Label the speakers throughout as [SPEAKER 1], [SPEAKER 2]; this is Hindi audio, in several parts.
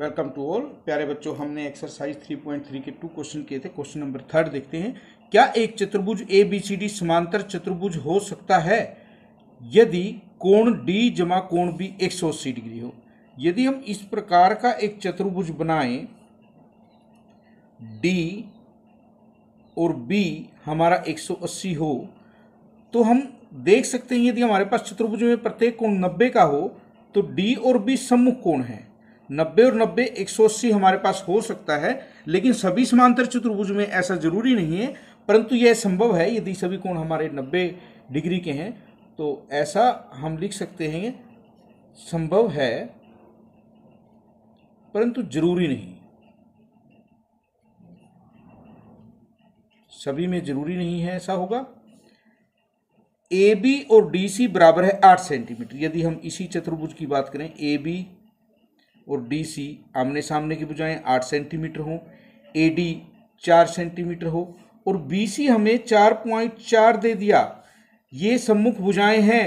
[SPEAKER 1] Welcome to all. प्यारे बच्चों, हमने एक्सरसाइज 3.3 के 2 क्वेश्चन किए थे। क्वेश्चन नंबर 3 देखते हैं। क्या एक चतुर्भुज ABCD समांतर चतुर्भुज हो सकता है यदि कोण D जमा कोण B 180 डिग्री हो? यदि हम इस प्रकार का एक चतुर्भुज बनाएं, D और B हमारा 180 हो, तो हम देख सकते हैं यदि हमारे पास चतुर्भुज में प्रत्येक कोण 90 का हो तो D और B सम्मुख कोण है। 90 और 90 180 हमारे पास हो सकता है, लेकिन सभी समांतर चतुर्भुज में ऐसा जरूरी नहीं है, परंतु यह संभव है। यदि सभी कोण हमारे 90 डिग्री के हैं तो ऐसा हम लिख सकते हैं, संभव है परंतु जरूरी नहीं। सभी में जरूरी नहीं है ऐसा होगा। AB और DC बराबर है 8 सेंटीमीटर। यदि हम इसी चतुर्भुज की बात करें, AB और DC आमने सामने की भुजाएं 8 सेंटीमीटर हो, AD 4 सेंटीमीटर हो और BC हमें 4.4 दे दिया। ये सम्मुख भुजाएं हैं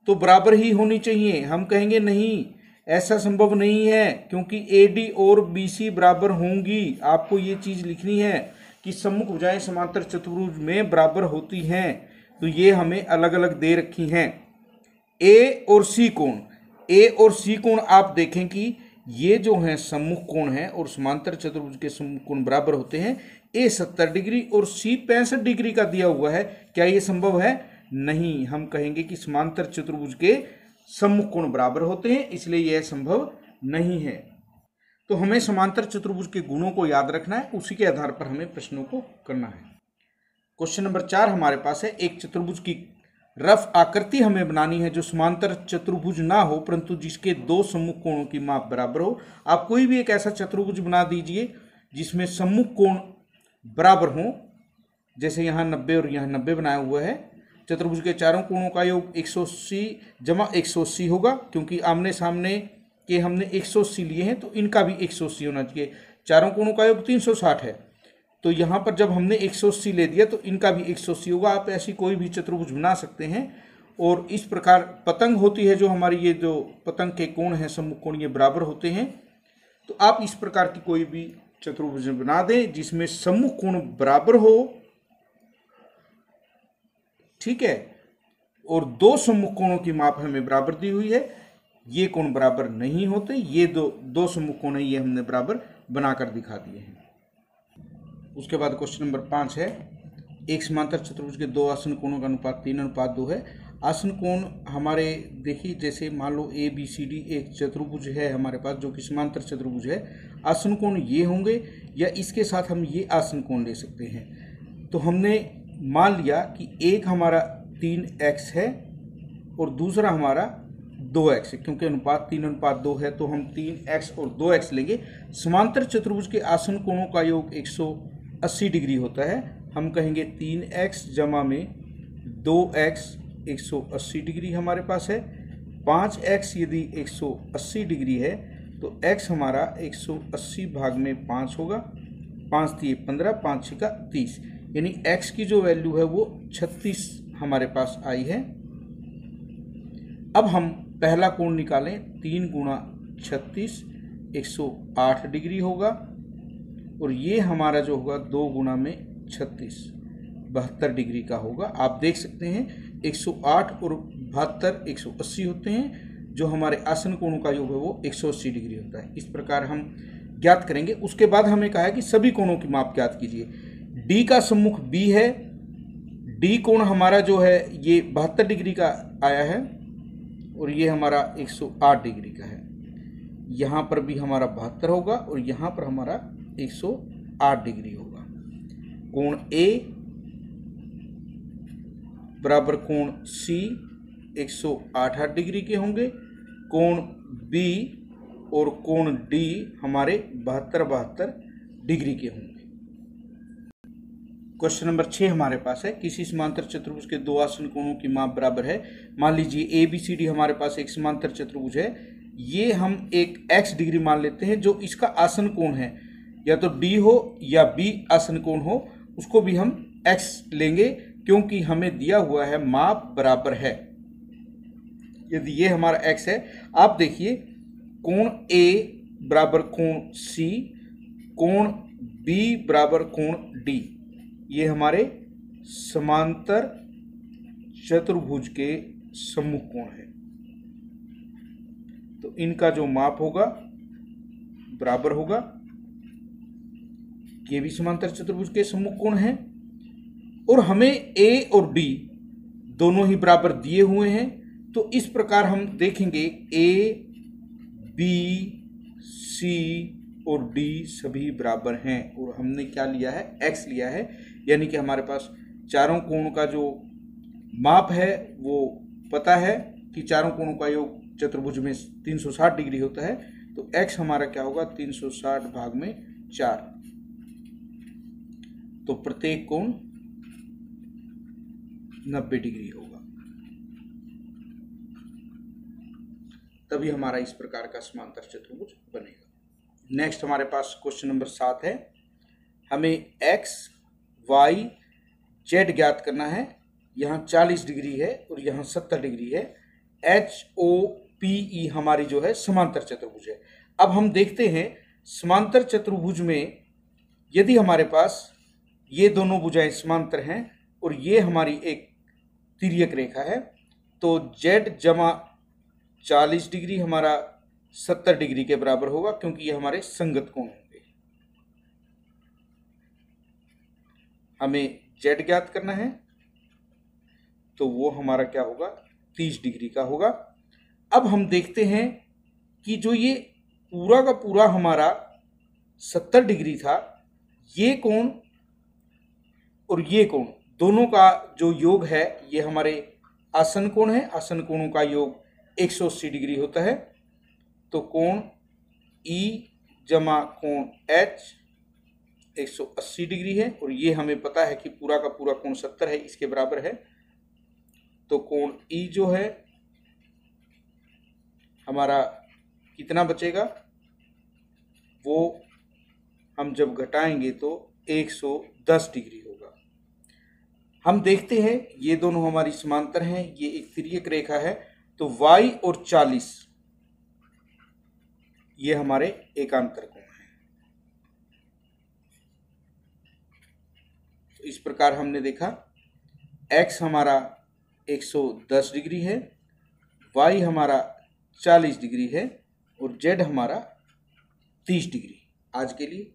[SPEAKER 1] तो बराबर ही होनी चाहिए। हम कहेंगे नहीं, ऐसा संभव नहीं है, क्योंकि AD और BC बराबर होंगी। आपको ये चीज लिखनी है कि सम्मुख भुजाएं समांतर चतुर्भुज में बराबर होती हैं, तो ये हमें अलग अलग दे रखी हैं। A और C कोण, A और C कोण आप देखें कि ये जो है सम्मुख कोण है और समांतर चतुर्भुज के सम्मुख कोण बराबर होते हैं। A 70 डिग्री और C 65 डिग्री का दिया हुआ है। क्या ये संभव है? नहीं। हम कहेंगे कि समांतर चतुर्भुज के सम्मुख कोण बराबर होते हैं, इसलिए यह संभव नहीं है। तो हमें समांतर चतुर्भुज के गुणों को याद रखना है, उसी के आधार पर हमें प्रश्नों को करना है। क्वेश्चन नंबर 4 हमारे पास है। एक चतुर्भुज की रफ आकृति हमें बनानी है जो समांतर चतुर्भुज ना हो, परंतु जिसके दो सम्मुख कोणों की माप बराबर हो। आप कोई भी एक ऐसा चतुर्भुज बना दीजिए जिसमें सम्मुख कोण बराबर हो। जैसे यहाँ 90 और यहाँ 90 बनाया हुआ है। चतुर्भुज के चारों कोणों का योग 180 जमा 180 होगा, क्योंकि आमने सामने के हमने 180 लिए हैं तो इनका भी 180 होना चाहिए। चारों कोणों का योग 360 है, तो यहाँ पर जब हमने 180 ले दिया तो इनका भी 180 होगा। आप ऐसी कोई भी चतुर्भुज बना सकते हैं। और इस प्रकार पतंग होती है, जो हमारी ये जो पतंग के कोण हैं सम्मुख कोण, ये बराबर होते हैं। तो आप इस प्रकार की कोई भी चतुर्भुज बना दें जिसमें सम्मुख कोण बराबर हो, ठीक है, और दो सम्मुख कोणों की माप हमें बराबर दी हुई है। ये कोण बराबर नहीं होते, ये दो सम्मुख कोण है, ये हमने बराबर बनाकर दिखा दिए हैं। उसके बाद क्वेश्चन नंबर 5 है। एक समांतर चतुर्भुज के दो आसन कोणों का अनुपात 3:2 है। आसन कोण हमारे देखिए, जैसे मान लो ABCD एक चतुर्भुज है हमारे पास जो कि समांतर चतुर्भुज है। आसन कोण ये होंगे या इसके साथ हम ये आसन कोण ले सकते हैं। तो हमने मान लिया कि एक हमारा 3x है और दूसरा हमारा 2x है। क्योंकि अनुपात 3:2 है तो हम 3x और 2x लेंगे। समांतर चतुर्भुज के आसन कोणों का योग 180 डिग्री होता है। हम कहेंगे 3x जमा में 2x 180 डिग्री हमारे पास है। 5x यदि 180 डिग्री है तो x हमारा 180 भाग में 5 होगा। 5 3 15, 5 6 30, यानी x की जो वैल्यू है वो 36 हमारे पास आई है। अब हम पहला कोण निकालें। 3 गुणा 36 108 डिग्री होगा, और ये हमारा जो होगा 2 गुणा में 36 72 डिग्री का होगा। आप देख सकते हैं 108 और 72 180 होते हैं। जो हमारे आसन कोणों का योग है वो 180 डिग्री होता है। इस प्रकार हम ज्ञात करेंगे। उसके बाद हमें कहा है कि सभी कोणों की माप ज्ञात कीजिए। D का सम्मुख B है। D कोण हमारा जो है ये 72 डिग्री का आया है और ये हमारा 108 डिग्री का है। यहाँ पर भी हमारा 72 होगा और यहाँ पर हमारा 108 डिग्री होगा। कोण A बराबर कोण C 108 डिग्री के होंगे। कोण B और कोण D हमारे 72 डिग्री के होंगे। क्वेश्चन नंबर 6 हमारे पास है। किसी समांतर चतुर्भुज के दो आसन कोणों की माप बराबर है। मान लीजिए ABCD हमारे पास एक समांतर चतुर्भुज है। ये हम एक x डिग्री मान लेते हैं जो इसका आसन कोण है, या तो D हो या B आसन कोण हो, उसको भी हम x लेंगे क्योंकि हमें दिया हुआ है माप बराबर है। यदि ये हमारा x है, आप देखिए कोण A बराबर कोण C, कोण B बराबर कोण D, ये हमारे समांतर चतुर्भुज के सम्मुख कोण है। तो इनका जो माप होगा बराबर होगा, ये भी समांतर चतुर्भुज के सम्मुख कोण है और हमें A और B दोनों ही बराबर दिए हुए हैं। तो इस प्रकार हम देखेंगे A, B, C और D सभी बराबर हैं और हमने क्या लिया है, x लिया है, यानी कि हमारे पास चारों कोणों का जो माप है वो पता है कि चारों कोणों का योग चतुर्भुज में 360 डिग्री होता है। तो x हमारा क्या होगा, 360 भाग में 4, तो प्रत्येक कोण 90 डिग्री होगा। तभी हमारा इस प्रकार का समांतर चतुर्भुज बनेगा। नेक्स्ट हमारे पास क्वेश्चन नंबर 7 है। हमें x, y, z ज्ञात करना है। यहाँ 40 डिग्री है और यहाँ 70 डिग्री है। HOPE हमारी जो है समांतर चतुर्भुज है। अब हम देखते हैं समांतर चतुर्भुज में यदि हमारे पास ये दोनों भुजाएं समांतर हैं और ये हमारी एक तिर्यक रेखा है, तो z जमा 40 डिग्री हमारा 70 डिग्री के बराबर होगा, क्योंकि ये हमारे संगत कोण होंगे। हमें z ज्ञात करना है, तो वो हमारा क्या होगा, 30 डिग्री का होगा। अब हम देखते हैं कि जो ये पूरा का पूरा हमारा 70 डिग्री था, ये कोण और ये कोण दोनों का जो योग है ये हमारे आसन कोण है। आसन कोणों का योग 180 डिग्री होता है। तो कोण E जमा कोण H 180 डिग्री है और ये हमें पता है कि पूरा का पूरा कोण 70 है, इसके बराबर है। तो कोण E जो है हमारा कितना बचेगा, वो हम जब घटाएंगे तो 110 डिग्री होगा। हम देखते हैं ये दोनों हमारी समांतर हैं, ये एक तिर्यक रेखा है, तो y और 40 ये हमारे एकांतर कोण हैं। तो इस प्रकार हमने देखा x हमारा 110 डिग्री है, y हमारा 40 डिग्री है और z हमारा 30 डिग्री। आज के लिए